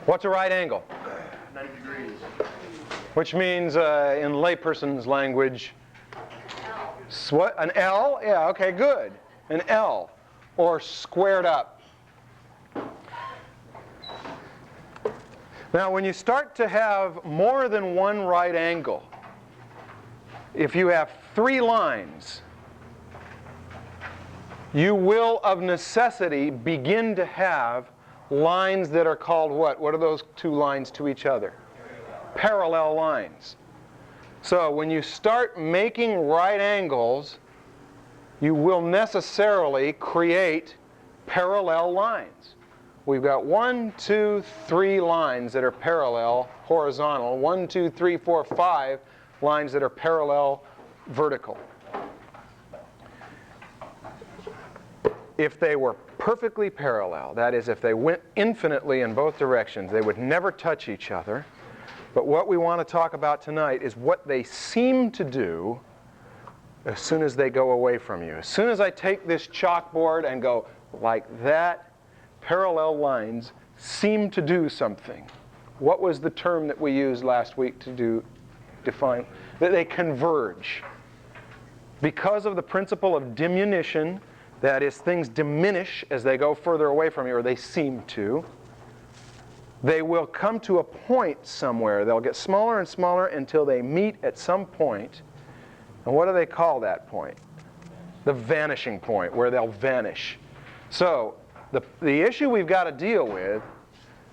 What's a right angle? 90 degrees. Which means, in layperson's language, what? An L? Yeah, okay, good. An L, or squared up. Now, when you start to have more than one right angle, if you have 3 lines, you will, of necessity, begin to have lines that are called what? What are those 2 lines to each other? Parallel lines. So when you start making right angles, you will necessarily create parallel lines. We've got 1, 2, 3 lines that are parallel, horizontal. 1, 2, 3, 4, 5 lines that are parallel, vertical. If they were perfectly parallel, that is, if they went infinitely in both directions, they would never touch each other. But what we want to talk about tonight is what they seem to do as soon as they go away from you. As soon as I take this chalkboard and go like that, parallel lines seem to do something. What was the term that we used last week to define? That they converge. Because of the principle of diminution, that is, things diminish as they go further away from you, or they seem to, they will come to a point somewhere. They'll get smaller and smaller until they meet at some point. And what do they call that point? The vanishing point, where they'll vanish. So the issue we've got to deal with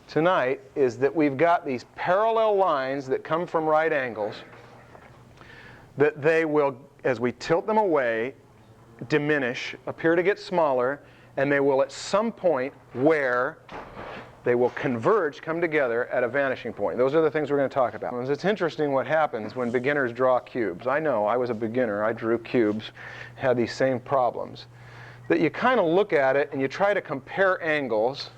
tonight is that we've got these parallel lines that come from right angles that they will, as we tilt them away, diminish, appear to get smaller, and they will at some point where they will converge, come together at a vanishing point. Those are the things we're going to talk about. It's interesting what happens when beginners draw cubes. I know, I was a beginner, I drew cubes, had these same problems. That you kind of look at it and you try to compare angles,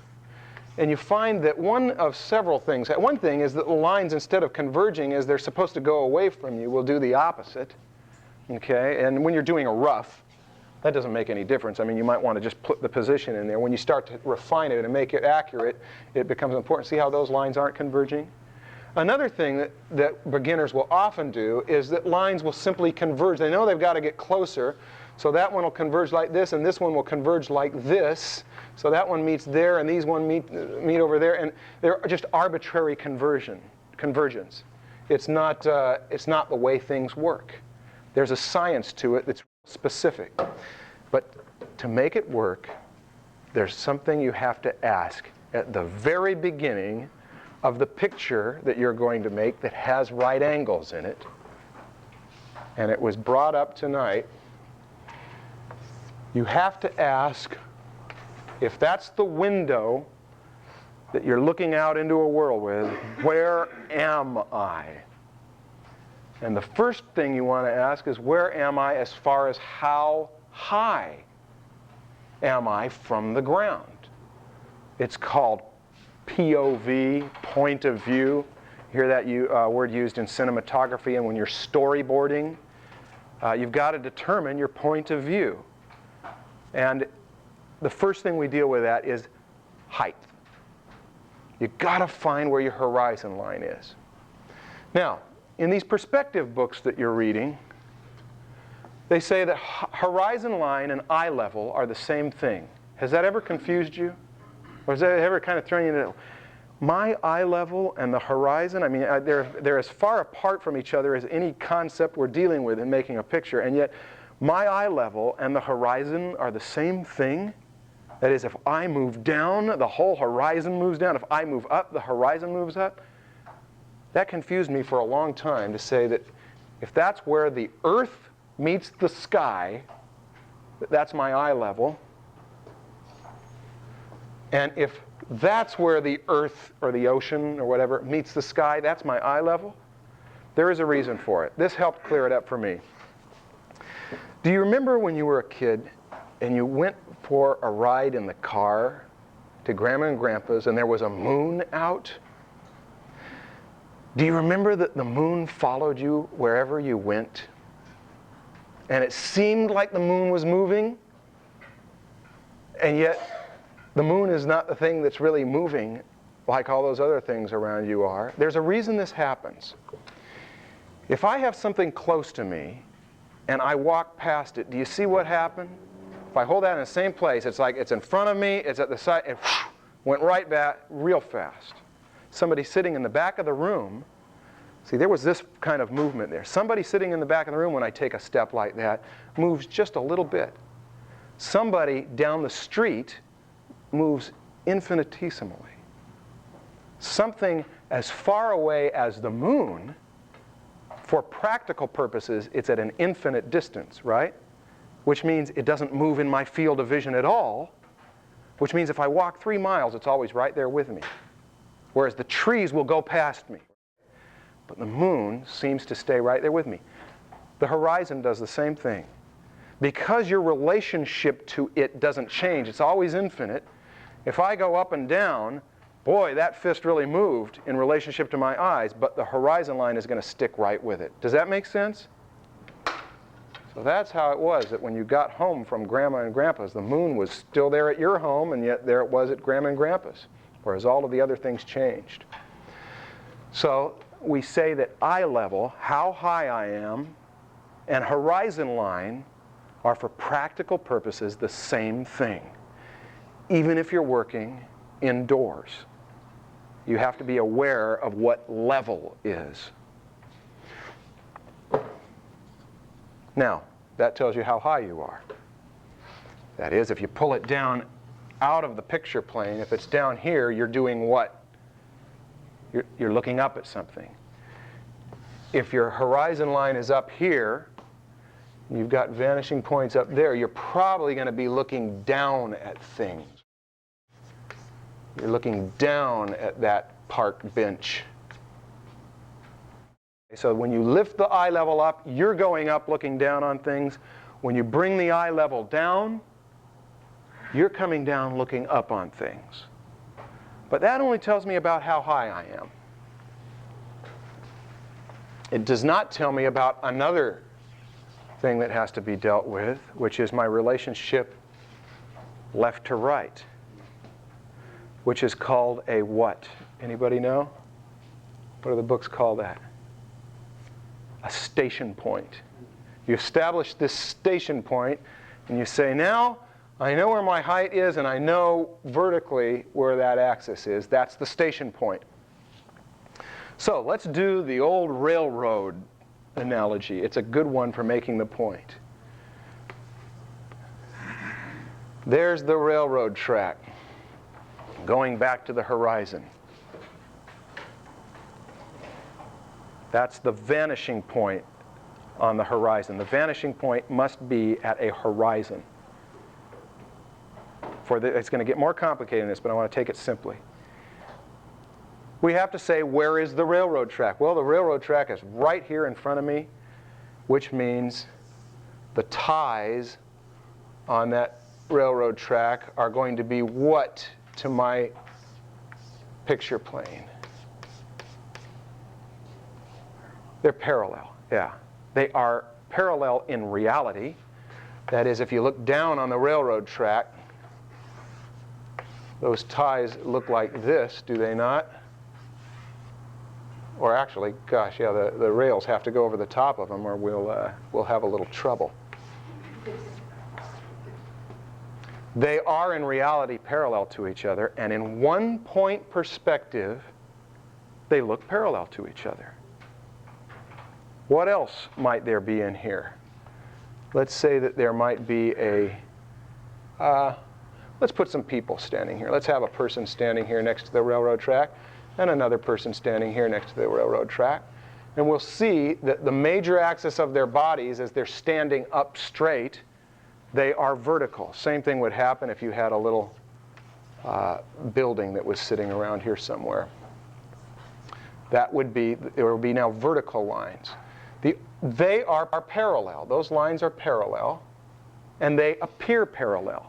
and you find that one of several things. One thing is that the lines, instead of converging as they're supposed to go away from you, will do the opposite. Okay? And when you're doing a rough, that doesn't make any difference. I mean, you might want to just put the position in there. When you start to refine it and make it accurate, it becomes important. See how those lines aren't converging? Another thing that beginners will often do is that lines will simply converge. They know they've got to get closer, so that one will converge like this, and this one will converge like this. So that one meets there, and these one meet over there, and they're just arbitrary convergence. It's not the way things work. There's a science to it that's specific. But to make it work, there's something you have to ask at the very beginning of the picture that you're going to make that has right angles in it. And it was brought up tonight. You have to ask, if that's the window that you're looking out into a world with, where am I? And the first thing you want to ask is, where am I as far as how high am I from the ground? It's called POV, point of view. You hear that word used in cinematography, and when you're storyboarding, you've got to determine your point of view. And the first thing we deal with that is height. You've got to find where your horizon line is. Now, in these perspective books that you're reading, they say that horizon line and eye level are the same thing. Has that ever confused you? Or has that ever kind of thrown you into my eye level and the horizon? I mean, they're as far apart from each other as any concept we're dealing with in making a picture, and yet my eye level and the horizon are the same thing? That is, if I move down, the whole horizon moves down. If I move up, the horizon moves up. That confused me for a long time, to say that if that's where the earth meets the sky, that's my eye level. And if that's where the earth or the ocean or whatever meets the sky, that's my eye level. There is a reason for it. This helped clear it up for me. Do you remember when you were a kid and you went for a ride in the car to Grandma and Grandpa's and there was a moon out? Do you remember that the moon followed you wherever you went? And it seemed like the moon was moving, and yet the moon is not the thing that's really moving. like all those other things around you are. There's a reason this happens. If I have something close to me and I walk past it, do you see what happened? If I hold that in the same place, it's like it's in front of me, it's at the side, it went right back real fast. Somebody sitting in the back of the room, see, there was this kind of movement there. Somebody sitting in the back of the room when I take a step like that moves just a little bit. Somebody down the street moves infinitesimally. Something as far away as the moon, for practical purposes, it's at an infinite distance, right? Which means it doesn't move in my field of vision at all, which means if I walk 3 miles, it's always right there with me. Whereas the trees will go past me. But the moon seems to stay right there with me. The horizon does the same thing. Because your relationship to it doesn't change, it's always infinite. If I go up and down, boy, that fist really moved in relationship to my eyes, but the horizon line is going to stick right with it. Does that make sense? So that's how it was that when you got home from Grandma and Grandpa's, the moon was still there at your home, and yet there it was at Grandma and Grandpa's, whereas all of the other things changed. So we say that eye level, how high I am, and horizon line are for practical purposes the same thing, even if you're working indoors. You have to be aware of what level is. Now, that tells you how high you are. That is, if you pull it down out of the picture plane, if it's down here, you're doing what? You're looking up at something. If your horizon line is up here, you've got vanishing points up there, you're probably going to be looking down at things. You're looking down at that park bench. So when you lift the eye level up, you're going up looking down on things. When you bring the eye level down, you're coming down looking up on things. But that only tells me about how high I am. It does not tell me about another thing that has to be dealt with, which is my relationship left to right, which is called a what? Anybody know? What do the books call that? A station point. You establish this station point, and you say, now, I know where my height is, and I know vertically where that axis is. That's the station point. So let's do the old railroad analogy. It's a good one for making the point. There's the railroad track going back to the horizon. That's the vanishing point on the horizon. The vanishing point must be at a horizon. It's going to get more complicated than this, but I want to take it simply. We have to say, where is the railroad track? Well, the railroad track is right here in front of me, which means the ties on that railroad track are going to be what to my picture plane? They're parallel, yeah. They are parallel in reality. That is, if you look down on the railroad track, those ties look like this, do they not? Or actually, gosh, yeah, the rails have to go over the top of them or we'll have a little trouble. They are in reality parallel to each other, and in one-point perspective, they look parallel to each other. What else might there be in here? Let's say that there might be let's put some people standing here. Let's have a person standing here next to the railroad track and another person standing here next to the railroad track. And we'll see that the major axis of their bodies, as they're standing up straight, they are vertical. Same thing would happen if you had a little building that was sitting around here somewhere. There would be now vertical lines. They are parallel. Those lines are parallel, and they appear parallel.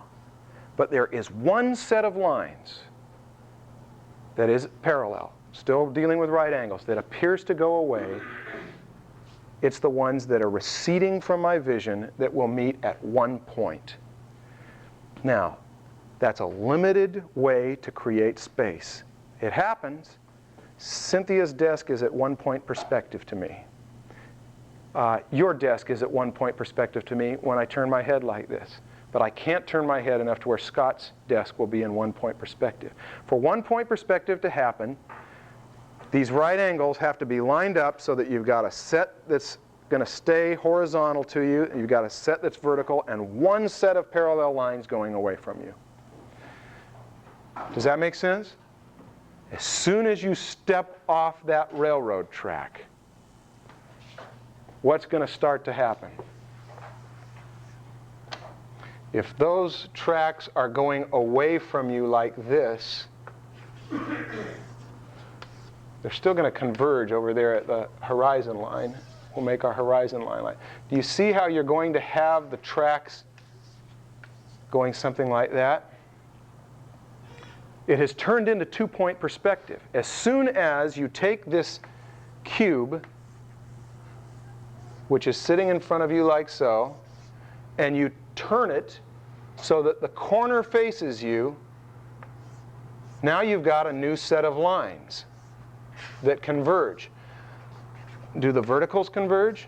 But there is one set of lines that is parallel, still dealing with right angles, that appears to go away. It's the ones that are receding from my vision that will meet at one point. Now, that's a limited way to create space. It happens. Cynthia's desk is at 1 point perspective to me. Your desk is at 1 point perspective to me when I turn my head like this. But I can't turn my head enough to where Scott's desk will be in 1 point perspective. For 1 point perspective to happen, these right angles have to be lined up so that you've got a set that's going to stay horizontal to you, and you've got a set that's vertical, and one set of parallel lines going away from you. Does that make sense? As soon as you step off that railroad track, what's going to start to happen? If those tracks are going away from you like this, they're still going to converge over there at the horizon line. We'll make our horizon line. Do you see how you're going to have the tracks going something like that? It has turned into 2 point perspective. As soon as you take this cube, which is sitting in front of you like so, and you turn it so that the corner faces you, now you've got a new set of lines that converge. Do the verticals converge?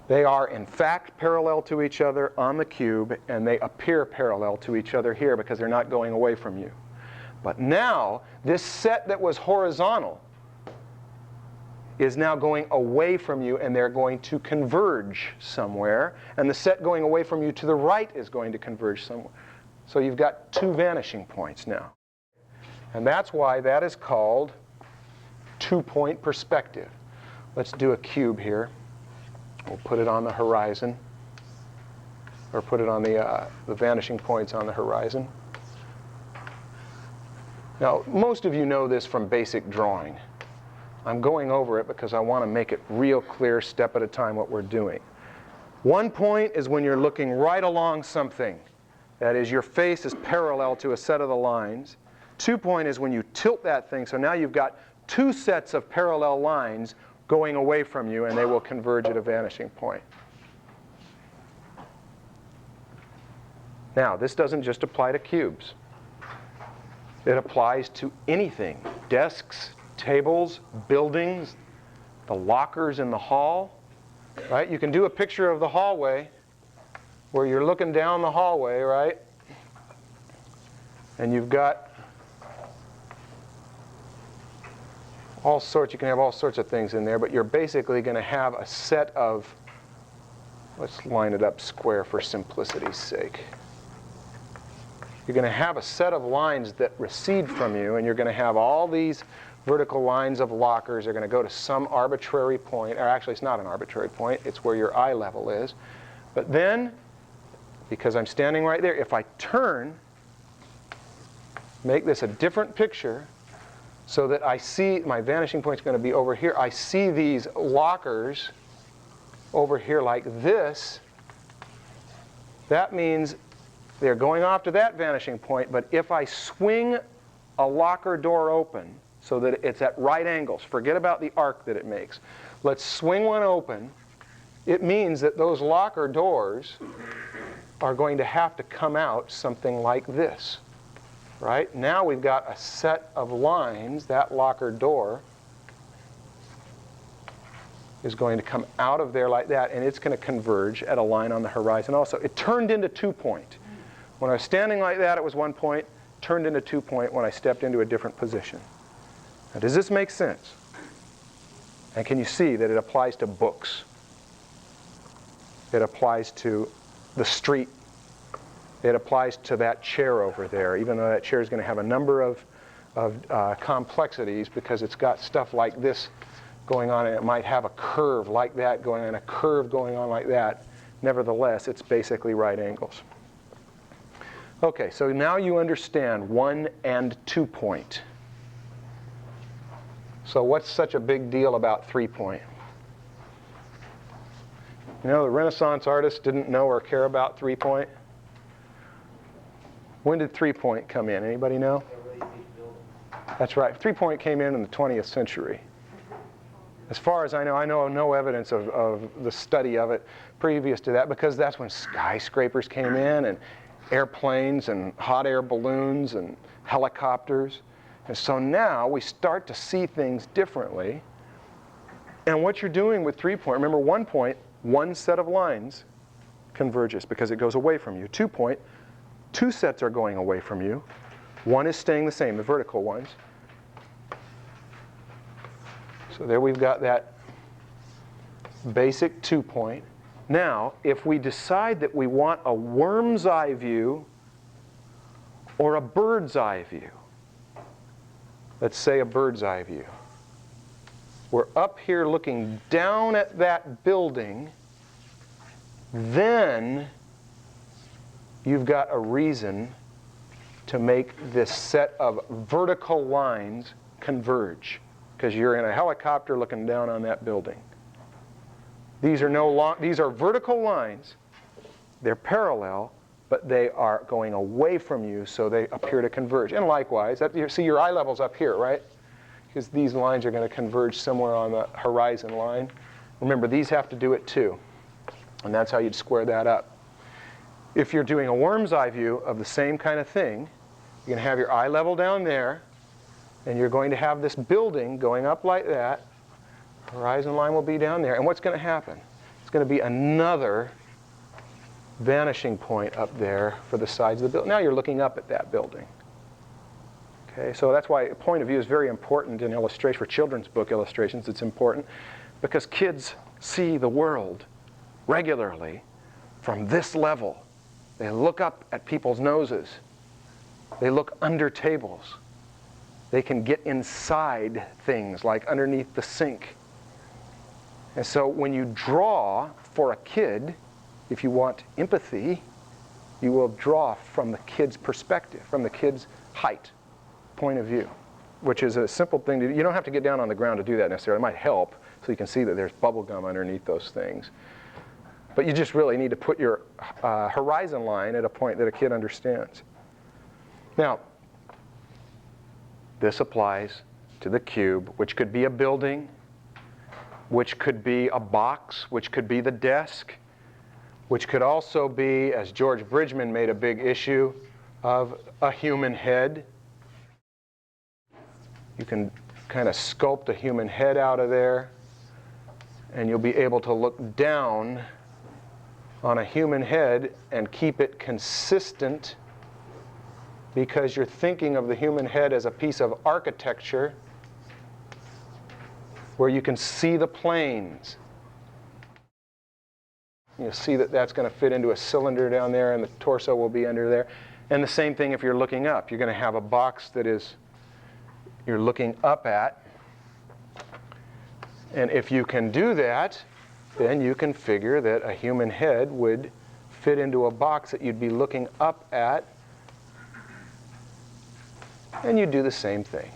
They are, in fact, parallel to each other on the cube, and they appear parallel to each other here because they're not going away from you. But now, this set that was horizontal is now going away from you, and they're going to converge somewhere. And the set going away from you to the right is going to converge somewhere. So you've got 2 vanishing points now. And that's why that is called 2 point perspective. Let's do a cube here. We'll put it on the horizon, or put it on the vanishing points on the horizon. Now, most of you know this from basic drawing. I'm going over it because I want to make it real clear, step at a time, what we're doing. 1 point is when you're looking right along something. That is, your face is parallel to a set of the lines. 2 point is when you tilt that thing, so now you've got 2 sets of parallel lines going away from you, and they will converge at a vanishing point. Now, this doesn't just apply to cubes. It applies to anything. Desks, tables, buildings, the lockers in the hall. Right? You can do a picture of the hallway where you're looking down the hallway, right? And you've got all sorts, you can have all sorts of things in there, but you're basically going to have a set of, let's line it up square for simplicity's sake. You're going to have a set of lines that recede from you, and you're going to have all these vertical lines of lockers. They're going to go to some arbitrary point, or actually it's not an arbitrary point, it's where your eye level is. But then, because I'm standing right there, if I turn, make this a different picture, so that I see, my vanishing point is going to be over here. I see these lockers over here like this. That means they're going off to that vanishing point, but if I swing a locker door open so that it's at right angles, forget about the arc that it makes. Let's swing one open. It means that those locker doors are going to have to come out something like this. Right? Now we've got a set of lines. That locker door is going to come out of there like that, and it's going to converge at a line on the horizon also. It turned into 2 point. When I was standing like that, it was 1 point. Turned into 2 point when I stepped into a different position. Now, does this make sense? And can you see that it applies to books? It applies to the street. It applies to that chair over there, even though that chair is going to have a number of complexities because it's got stuff like this going on, and it might have a curve like that going on, and a curve going on like that. Nevertheless, it's basically right angles. Okay, so now you understand 1 and 2 point. So what's such a big deal about 3 point? You know, the Renaissance artists didn't know or care about 3 point. When did 3 point come in? Anybody know? That's right. 3 point came in the 20th century. As far as I know no evidence of the study of it previous to that, because that's when skyscrapers came in, and airplanes and hot air balloons and helicopters. And so now we start to see things differently. And what you're doing with 3-point, remember 1-point, one set of lines converges because it goes away from you. 2-point, two sets are going away from you. One is staying the same, the vertical ones. So there we've got that basic 2-point. Now, if we decide that we want a worm's eye view or a bird's eye view, let's say a bird's eye view. We're up here looking down at that building, then you've got a reason to make this set of vertical lines converge, because you're in a helicopter looking down on that building. These are vertical lines. They're parallel, but they are going away from you, so they appear to converge. And likewise, you see your eye level's up here, right? Because these lines are going to converge somewhere on the horizon line. Remember, these have to do it too. And that's how you'd square that up. If you're doing a worm's eye view of the same kind of thing, you're going to have your eye level down there, and you're going to have this building going up like that. Horizon line will be down there. And what's going to happen? It's going to be another vanishing point up there for the sides of the building. Now you're looking up at that building. Okay, so that's why point of view is very important in illustration. For children's book illustrations, it's important because kids see the world regularly from this level. They look up at people's noses. They look under tables. They can get inside things like underneath the sink. And so when you draw for a kid, if you want empathy, you will draw from the kid's perspective, from the kid's height, point of view, which is a simple thing to do. You don't have to get down on the ground to do that necessarily. It might help so you can see that there's bubble gum underneath those things. But you just really need to put your horizon line at a point that a kid understands. Now, this applies to the cube, which could be a building, which could be a box, which could be the desk, which could also be, as George Bridgman made a big issue of, a human head. You can kind of sculpt a human head out of there, and you'll be able to look down on a human head and keep it consistent because you're thinking of the human head as a piece of architecture where you can see the planes. You'll see that that's going to fit into a cylinder down there, and the torso will be under there. And the same thing if you're looking up. You're going to have a box that you're looking up at. And if you can do that, then you can figure that a human head would fit into a box that you'd be looking up at. And you'd do the same thing.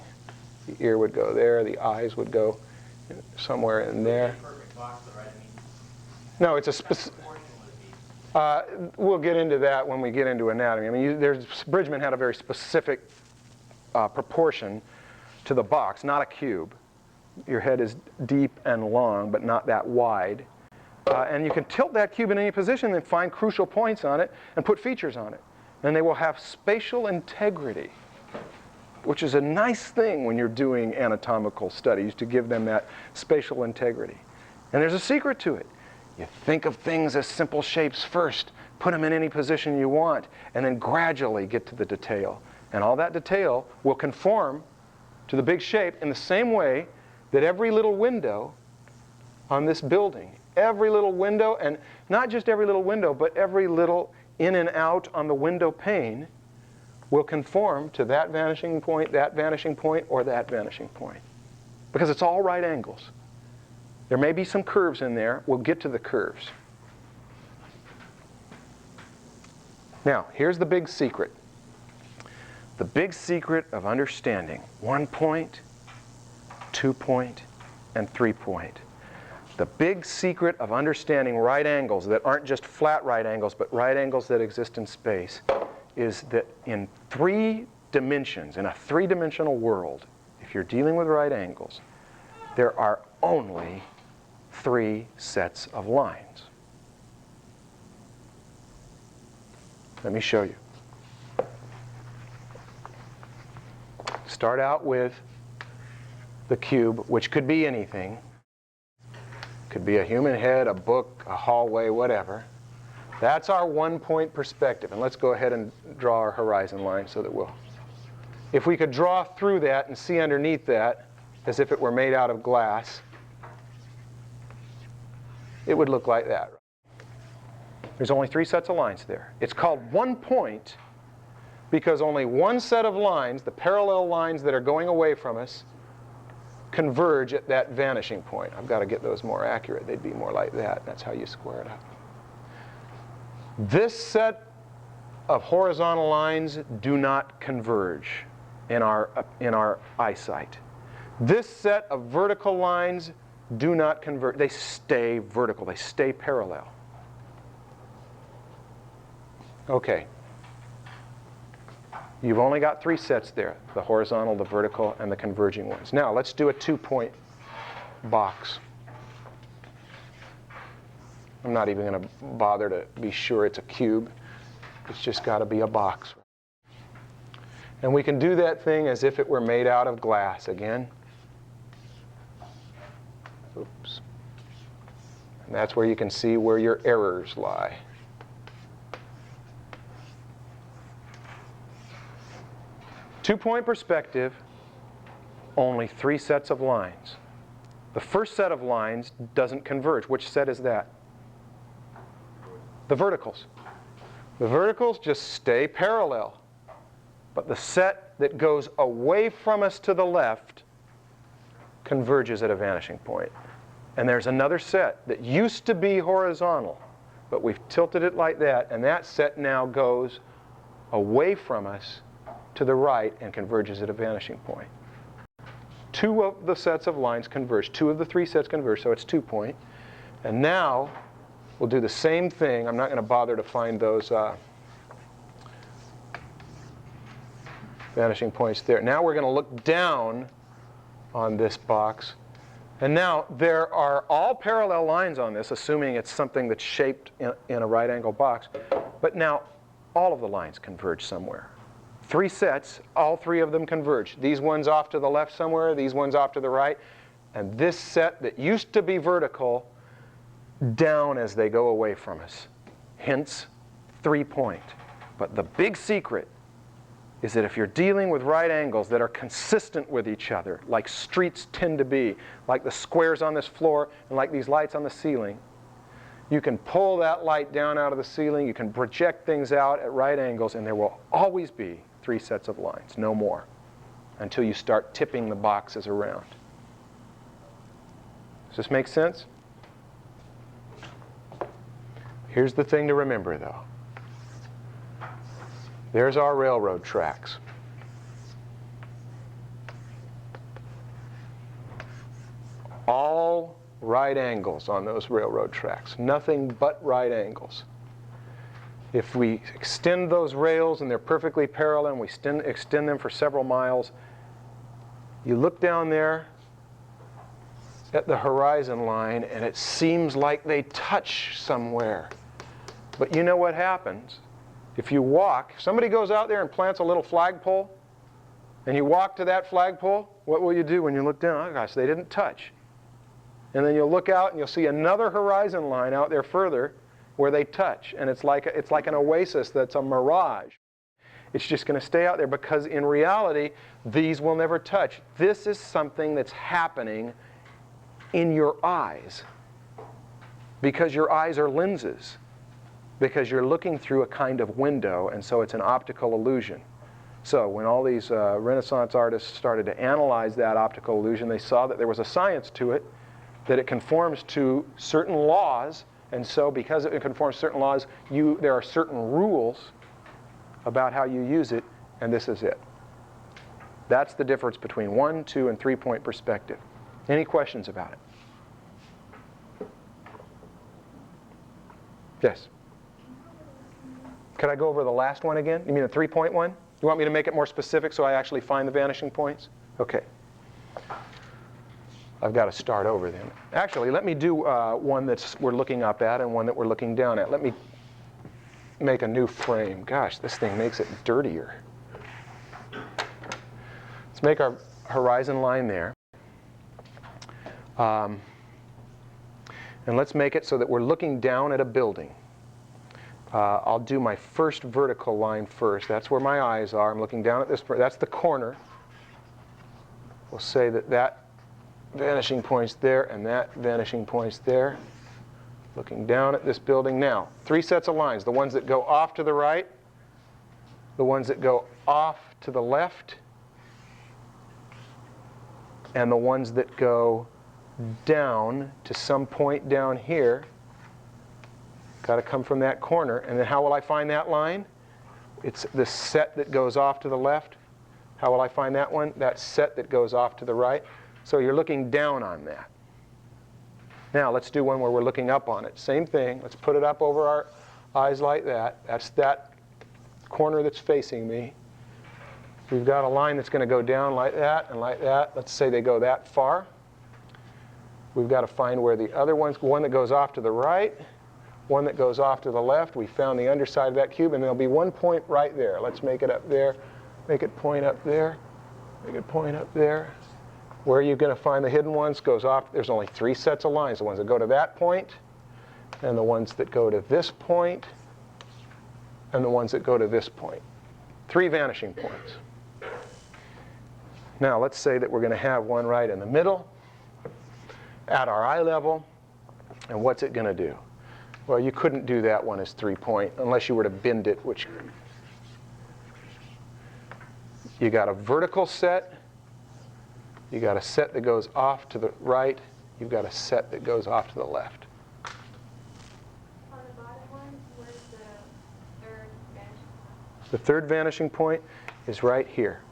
The ear would go there, the eyes would go somewhere in there. No, it's a specific. We'll get into that when we get into anatomy. I mean, Bridgman had a very specific proportion to the box, not a cube. Your head is deep and long, but not that wide. And you can tilt that cube in any position and find crucial points on it and put features on it. And they will have spatial integrity, which is a nice thing when you're doing anatomical studies, to give them that spatial integrity. And there's a secret to it. You think of things as simple shapes first, put them in any position you want, and then gradually get to the detail. And all that detail will conform to the big shape in the same way that every little window on this building, every little window, and not just every little window, but every little in and out on the window pane will conform to that vanishing point, or that vanishing point. Because it's all right angles. There may be some curves in there. We'll get to the curves. Now, here's the big secret. The big secret of understanding 1-point, 2-point, and 3-point. The big secret of understanding right angles that aren't just flat right angles, but right angles that exist in space, is that in 3 dimensions, in a 3-dimensional world, if you're dealing with right angles, there are only 3 sets of lines. Let me show you. Start out with the cube, which could be anything. Could be a human head, a book, a hallway, whatever. That's our one-point perspective. And let's go ahead and draw our horizon line so that we'll... If we could draw through that and see underneath that, as if it were made out of glass, it would look like that. There's only 3 sets of lines there. It's called one point because only one set of lines, the parallel lines that are going away from us, converge at that vanishing point. I've got to get those more accurate. They'd be more like that. That's how you square it up. This set of horizontal lines do not converge in our eyesight. This set of vertical lines do not converge. They stay vertical. They stay parallel. Okay. You've only got 3 sets there, the horizontal, the vertical, and the converging ones. Now, let's do a 2-point box. I'm not even going to bother to be sure it's a cube. It's just got to be a box. And we can do that thing as if it were made out of glass again. Oops. And that's where you can see where your errors lie. Two-point perspective, only 3 sets of lines. The first set of lines doesn't converge. Which set is that? The verticals. The verticals just stay parallel. But the set that goes away from us to the left converges at a vanishing point. And there's another set that used to be horizontal, but we've tilted it like that, and that set now goes away from us to the right and converges at a vanishing point. 2 of the sets of lines converge. 2 of the 3 sets converge, so it's 2-point. And now we'll do the same thing. I'm not going to bother to find those vanishing points there. Now we're going to look down on this box. And now there are all parallel lines on this, assuming it's something that's shaped in a right-angle box. But now all of the lines converge somewhere. 3 sets, all 3 of them converge. These ones off to the left somewhere, these ones off to the right. And this set that used to be vertical, down as they go away from us. Hence, 3-point. But the big secret is that if you're dealing with right angles that are consistent with each other, like streets tend to be, like the squares on this floor, and like these lights on the ceiling, you can pull that light down out of the ceiling, you can project things out at right angles, and there will always be 3 sets of lines, no more, until you start tipping the boxes around. Does this make sense? Here's the thing to remember, though. There's our railroad tracks. All right angles on those railroad tracks. Nothing but right angles. If we extend those rails and they're perfectly parallel and we extend them for several miles, you look down there at the horizon line and it seems like they touch somewhere. But you know what happens? If you walk, if somebody goes out there and plants a little flagpole, and you walk to that flagpole, what will you do when you look down? Oh gosh, they didn't touch. And then you'll look out and you'll see another horizon line out there further where they touch. And it's like an oasis that's a mirage. It's just going to stay out there because in reality, these will never touch. This is something that's happening in your eyes because your eyes are lenses. Because you're looking through a kind of window, and so it's an optical illusion. So when all these Renaissance artists started to analyze that optical illusion, they saw that there was a science to it, that it conforms to certain laws, and so because it conforms to certain laws, there are certain rules about how you use it, and this is it. That's the difference between 1, 2, and 3-point perspective. Any questions about it? Yes? Could I go over the last one again? You mean the 3-point one? You want me to make it more specific so I actually find the vanishing points? Okay. I've got to start over then. Actually, let me do one that we're looking up at and one that we're looking down at. make a new frame. Gosh, this thing makes it dirtier. Let's make our horizon line there. And let's make it so that we're looking down at a building. I'll do my first vertical line first. That's where my eyes are. I'm looking down at this. That's the corner. We'll say that that vanishing point's there and that vanishing point's there. Looking down at this building. Now, 3 sets of lines. The ones that go off to the right, the ones that go off to the left, and the ones that go down to some point down here. Got to come from that corner. And then how will I find that line? It's the set that goes off to the left. How will I find that one? That set that goes off to the right. So you're looking down on that. Now let's do one where we're looking up on it. Same thing. Let's put it up over our eyes like that. That's that corner that's facing me. We've got a line that's going to go down like that and like that. Let's say they go that far. We've got to find where the other ones, one that goes off to the right, one that goes off to the left. We found the underside of that cube, and there'll be one point right there. Let's make it up there. Make it point up there. Make it point up there. Where are you going to find the hidden ones? Goes off. There's only 3 sets of lines. The ones that go to that point, and the ones that go to this point, and the ones that go to this point. 3 vanishing points. Now let's say that we're going to have one right in the middle at our eye level. And what's it going to do? Well, you couldn't do that one as 3-point unless you were to bend it, which you got a vertical set. You got a set that goes off to the right. You've got a set that goes off to the left. On the bottom one, where's the third vanishing point? The third vanishing point is right here.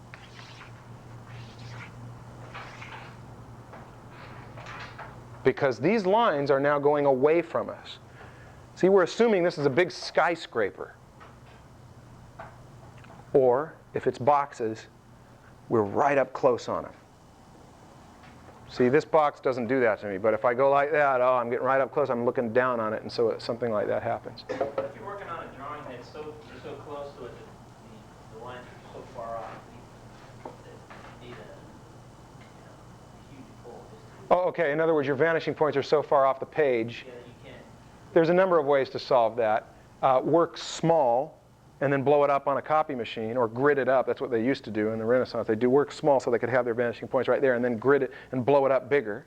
Because these lines are now going away from us. See, we're assuming this is a big skyscraper. Or, if it's boxes, we're right up close on them. See, this box doesn't do that to me, but if I go like that, oh, I'm getting right up close, I'm looking down on it, and so something like that happens. But if you're working on a drawing that's you're so close to it, the lines are so far off, you need a huge pull. Oh, okay. In other words, your vanishing points are so far off the page. Yeah, you can't. There's a number of ways to solve that. Work small and then blow it up on a copy machine, or grid it up. That's what they used to do in the Renaissance. They do work small so they could have their vanishing points right there, and then grid it and blow it up bigger.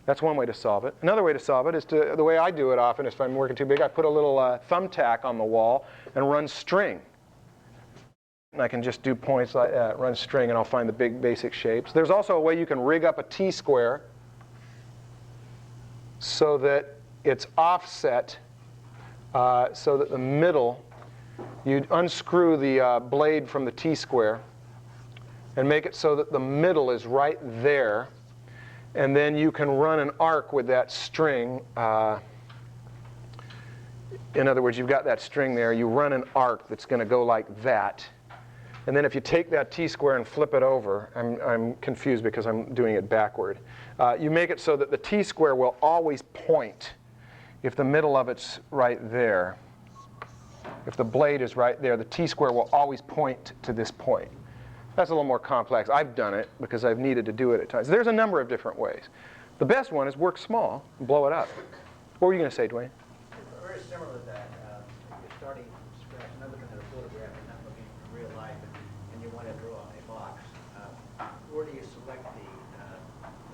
That's one way to solve it. Another way to solve it is the way I do it often is if I'm working too big, I put a little thumbtack on the wall and run string. And I can just do points like that, run string, and I'll find the big basic shapes. There's also a way you can rig up a T-square so that it's offset, so that the middle, you unscrew the blade from the T-square and make it so that the middle is right there, and then you can run an arc with that string. In other words, you've got that string there, you run an arc that's going to go like that. And then if you take that T-square and flip it over, I'm confused because I'm doing it backward. You make it so that the T-square will always point if the middle of it's right there. If the blade is right there, the T-square will always point to this point. That's a little more complex. I've done it because I've needed to do it at times. There's a number of different ways. The best one is work small and blow it up. What were you going to say, Dwayne? Very similar to that. You're starting from scratch, not looking at a photograph and not looking at real life, and you want to draw a box. Where do you select the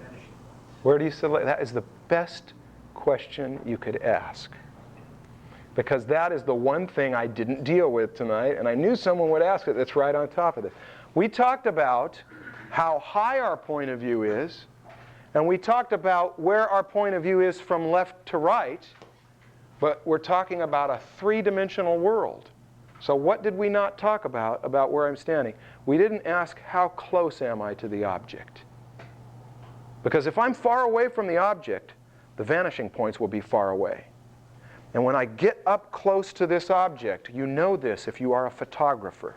vanishing points? Where do you select? That is the best question you could ask. Because that is the one thing I didn't deal with tonight, and I knew someone would ask it that's right on top of it. We talked about how high our point of view is, and we talked about where our point of view is from left to right, but we're talking about a 3-dimensional world. So what did we not talk about where I'm standing? We didn't ask how close am I to the object. Because if I'm far away from the object, the vanishing points will be far away. And when I get up close to this object, you know this if you are a photographer.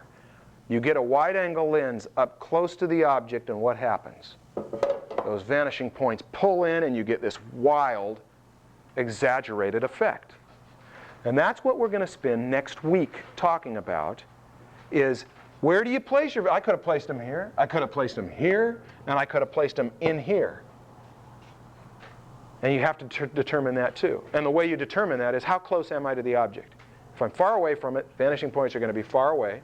You get a wide-angle lens up close to the object, and what happens? Those vanishing points pull in, and you get this wild, exaggerated effect. And that's what we're going to spend next week talking about, is where do you place your, I could have placed them here, I could have placed them here, and I could have placed them in here. And you have to determine that too. And the way you determine that is how close am I to the object. If I'm far away from it, vanishing points are going to be far away.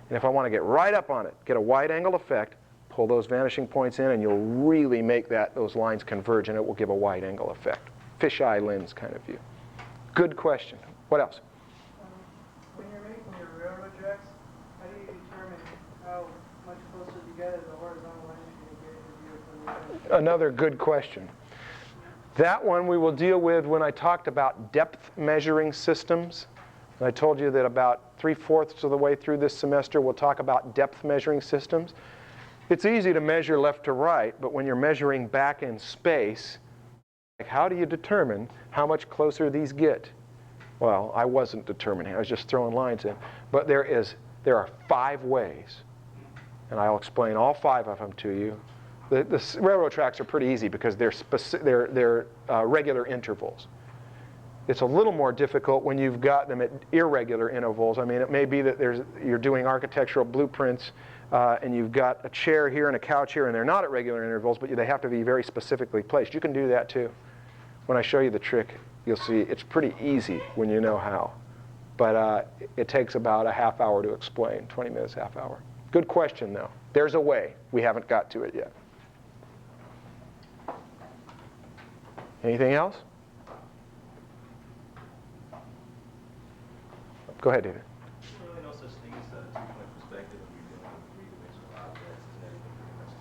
And if I want to get right up on it, get a wide angle effect, pull those vanishing points in, and you'll really make those lines converge, and it will give a wide angle effect. Fisheye lens kind of view. Good question. What else? When you're making your railroad tracks, how do you determine how much closer together the horizontal line is going to get in view from the other? Another good question. That one we will deal with when I talked about depth measuring systems. And I told you that about 3/4 of the way through this semester we'll talk about depth measuring systems. It's easy to measure left to right, but when you're measuring back in space, like how do you determine how much closer these get? Well, I wasn't determining. I was just throwing lines in. But there are 5 ways, and I'll explain all 5 of them to you. The railroad tracks are pretty easy because they're regular intervals. It's a little more difficult when you've got them at irregular intervals. I mean, it may be that you're doing architectural blueprints and you've got a chair here and a couch here, and they're not at regular intervals, but they have to be very specifically placed. You can do that too. When I show you the trick, you'll see it's pretty easy when you know how. But it takes about a half hour to explain, 20 minutes, half hour. Good question, though. There's a way. We haven't got to it yet. Anything else? Go ahead, David. There's really no such thing as a two-point perspective when you're dealing with three-dimensional objects. Isn't everything pretty much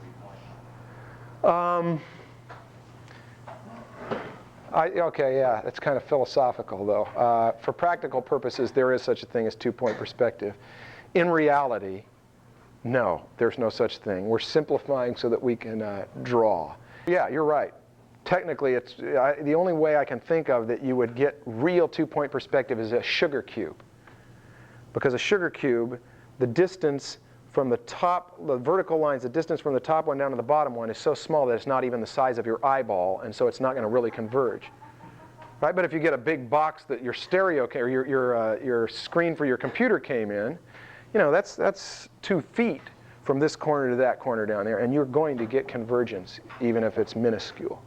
three-point? Okay, yeah, that's kind of philosophical, though. For practical purposes, there is such a thing as two-point perspective. In reality, no, there's no such thing. We're simplifying so that we can draw. Yeah, you're right. Technically, it's the only way I can think of that you would get real two-point perspective is a sugar cube. Because a sugar cube, the distance from the top, the vertical lines, the distance from the top one down to the bottom one is so small that it's not even the size of your eyeball, and so it's not going to really converge. Right? But if you get a big box that your stereo or your screen for your computer came in, you know, that's 2 feet from this corner to that corner down there, and you're going to get convergence even if it's minuscule.